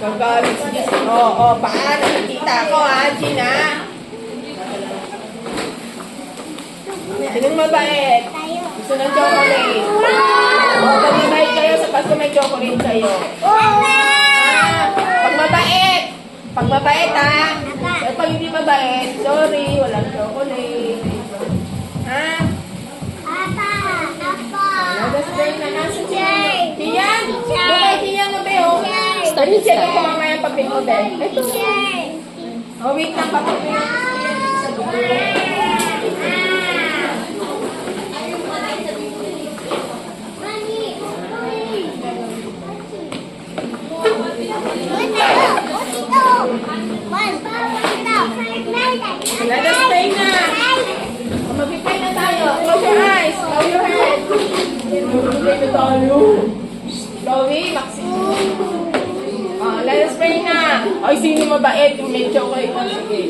Gagalit si Jess. Oo, baka nakikita ko ha, Gina. Sinong mabait? Gusto ng chocolate. Pag mabait kayo, sa Pasko may chocolate kayo. Pag mabait. Pag mabait ha. Pero pag hindi mabait, sorry, walang chocolate. Ha? Let's break na nasa Kian. Kian? Bakit Kian na ba yun? Check ko mamaya yung papel mo, Ben. Ito. Oh, wait lang, papel mo yun. Let us pray na. Mag-pray na tayo. Close your eyes. Bow your head. Mag-pray na tayo. Chloe, Maxine. Let us pray na. Ay, sino mabait? Yung may chocolate. Sige.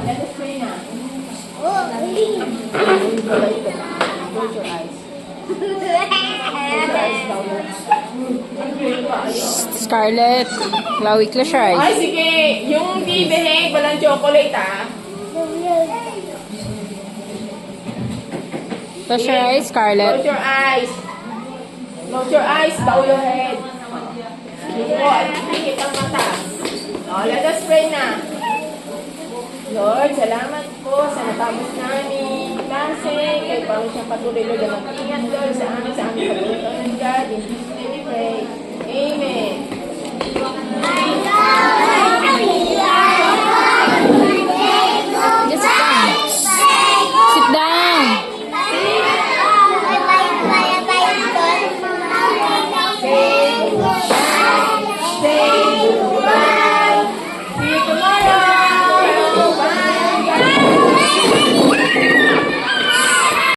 Let us pray na. Close your eyes. Scarlett, Chloe, close your eyes. Ay, sige. Yung di behave, walang chocolate, ha? Close your eyes, Scarlett. Close your eyes. Close your eyes. Bow your head. Yuko, at pikit ang mata. Let us pray na. Lord, salamat po sa natapos namin klase. Kayo pa rin siyang patuloy, Lord, na mag-ingat, Lord, sa aming pagkakas ng God. In Jesus' name we pray. Amen.